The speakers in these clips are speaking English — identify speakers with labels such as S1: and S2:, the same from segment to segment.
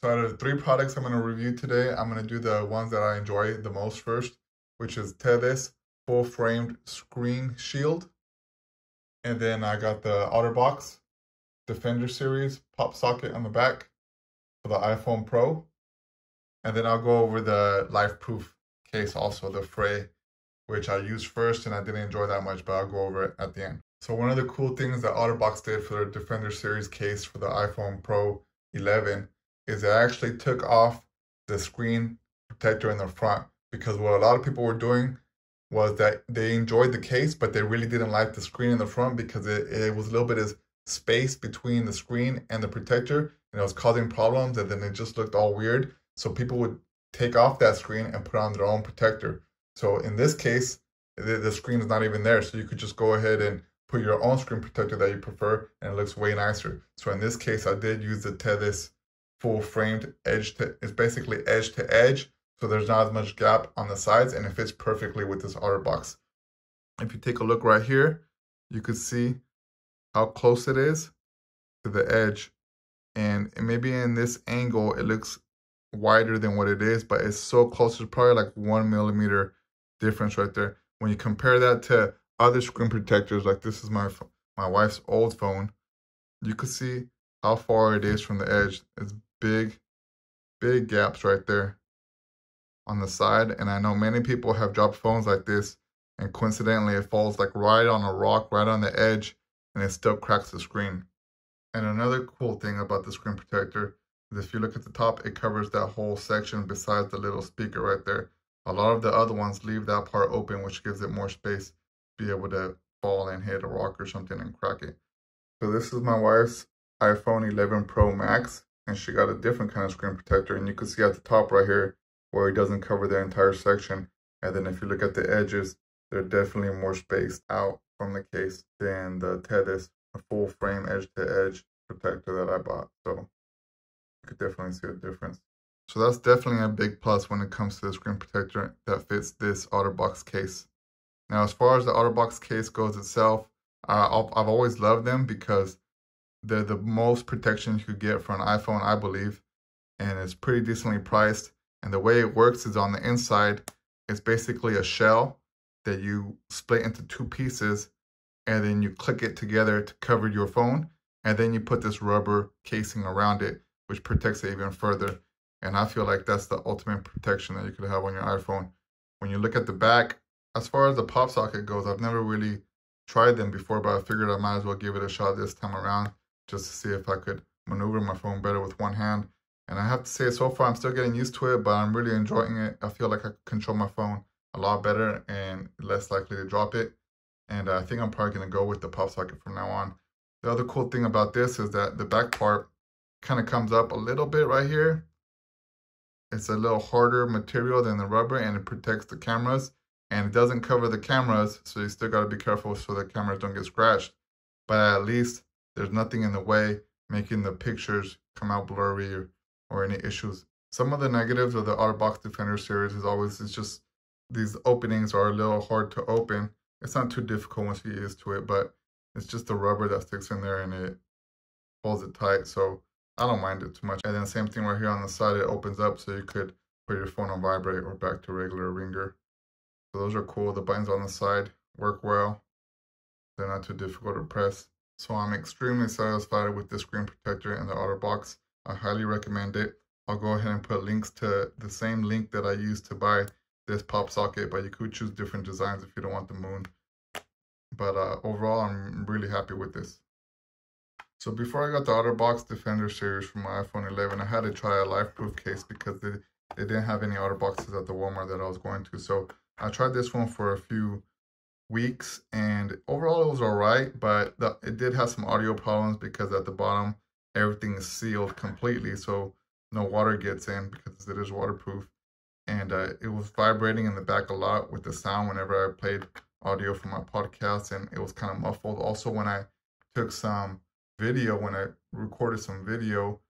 S1: So out of the three products I'm going to review today, I'm going to do the ones that I enjoy the most first, which is Tethys Full Framed Screen Shield. And then I got the Otterbox Defender series pop socket on the back for the iPhone Pro. And then I'll go over the Lifeproof case also, the FRE, which I used first and I didn't enjoy that much, but I'll go over it at the end. So one of the cool things that Otterbox did for their Defender series case for the iPhone Pro 11 is they actually took off the screen protector in the front, because what a lot of people were doing was that they enjoyed the case, but they really didn't like the screen in the front because it was a little bit of space between the screen and the protector, and it was causing problems, and then it just looked all weird. So people would take off that screen and put on their own protector. So in this case, the screen is not even there. So you could just go ahead and put your own screen protector that you prefer, and it looks way nicer. So in this case, I did use the Tethys full framed it's basically edge to edge. So there's not as much gap on the sides, and it fits perfectly with this Otterbox. If you take a look right here, you could see how close it is to the edge. And maybe in this angle, it looks wider than what it is, but it's so close. It's probably like 1 millimeter difference right there. When you compare that to other screen protectors, like this is my wife's old phone, you can see how far it is from the edge. It's big gaps right there on the side. And I know many people have dropped phones like this, and coincidentally it falls like right on a rock, right on the edge, and it still cracks the screen. And another cool thing about the screen protector is if you look at the top, it covers that whole section besides the little speaker right there. A lot of the other ones leave that part open, which gives it more space to be able to fall and hit a rock or something and crack it. So this is my wife's iPhone 11 Pro Max, and she got a different kind of screen protector. And you can see at the top right here where it doesn't cover the entire section. And then if you look at the edges, they're definitely more spaced out from the case than the Tethys full frame edge to edge protector that I bought. So you could definitely see a difference. So that's definitely a big plus when it comes to the screen protector that fits this Otterbox case. Now, as far as the Otterbox case goes itself, I've always loved them because they're the most protection you could get for an iPhone, I believe, and it's pretty decently priced. And the way it works is on the inside, it's basically a shell that you split into two pieces, and then you click it together to cover your phone, and then you put this rubber casing around it, which protects it even further. And I feel like that's the ultimate protection that you could have on your iPhone. When you look at the back, as far as the pop socket goes, I've never really tried them before, but I figured I might as well give it a shot this time around just to see if I could maneuver my phone better with one hand. And I have to say, so far I'm still getting used to it, but I'm really enjoying it. I feel like I control my phone a lot better and less likely to drop it. And I think I'm probably going to go with the pop socket from now on. The other cool thing about this is that the back part kind of comes up a little bit right here. It's a little harder material than the rubber, and it protects the cameras. And it doesn't cover the cameras, so you still got to be careful so the cameras don't get scratched. But at least there's nothing in the way making the pictures come out blurry or any issues. Some of the negatives of the Otterbox Defender series is always it's just these openings are a little hard to open. It's not too difficult once you get used to it, but it's just the rubber that sticks in there and it holds it tight. So I don't mind it too much. And then same thing right here on the side, it opens up so you could put your phone on vibrate or back to regular ringer. So those are cool. The buttons on the side work well. They're not too difficult to press. So I'm extremely satisfied with the screen protector and the Otterbox. I highly recommend it. I'll go ahead and put links to the same link that I used to buy this pop socket, but you could choose different designs if you don't want the moon. But overall, I'm really happy with this. So before I got the Otterbox Defender series for my iPhone 11, I had to try a Lifeproof case because they didn't have any Otterboxes at the Walmart that I was going to. So I tried this one for a few weeks, and overall it was all right, but it did have some audio problems because at the bottom, everything is sealed completely, so no water gets in because it is waterproof. And it was vibrating in the back a lot with the sound whenever I played audio from my podcast, and it was kind of muffled. Also, when I took some video, when I recorded some video,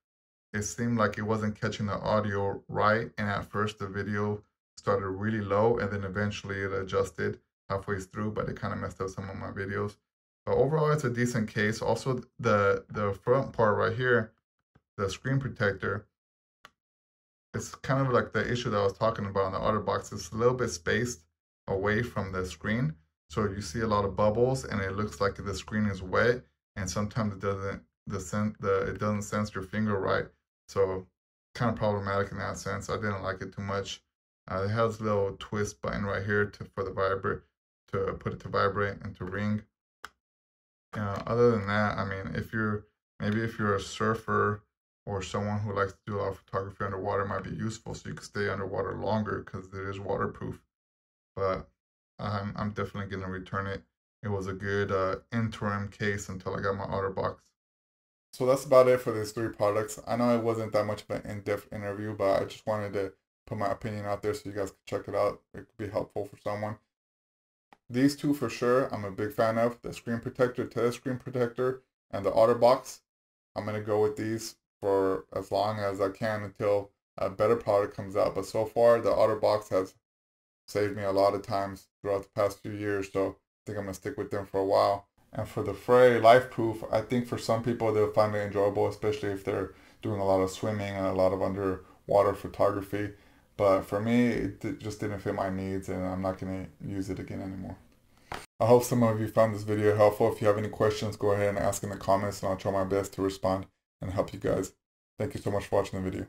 S1: it seemed like it wasn't catching the audio right, and at first the video started really low, and then eventually it adjusted halfway through, but it kind of messed up some of my videos. But overall, it's a decent case. Also, the front part right here, the screen protector, it's kind of like the issue that I was talking about on the Otterbox. It's a little bit spaced away from the screen. So you see a lot of bubbles and it looks like the screen is wet, and sometimes it doesn't it doesn't sense your finger right. So kind of problematic in that sense. I didn't like it too much. It has a little twist button right here for the vibrate, to put it to vibrate and to ring. Other than that, I mean, if you're a surfer or someone who likes to do a lot of photography underwater, it might be useful so you can stay underwater longer because it is waterproof. But I'm definitely gonna return it. It was a good interim case until I got my Otterbox. So that's about it for these 3 products. I know it wasn't that much of an in-depth interview, but I just wanted to put my opinion out there so you guys could check it out. It could be helpful for someone. These 2 for sure, I'm a big fan of. The screen protector, Tethys screen protector, and the Otterbox. I'm going to go with these for as long as I can until a better product comes out. But so far, the Otterbox has saved me a lot of times throughout the past few years. So I think I'm going to stick with them for a while. And for the FRE Lifeproof, I think for some people they'll find it enjoyable, especially if they're doing a lot of swimming and a lot of underwater photography. But for me, it just didn't fit my needs, and I'm not going to use it again anymore. I hope some of you found this video helpful. If you have any questions, go ahead and ask in the comments, and I'll try my best to respond and help you guys. Thank you so much for watching the video.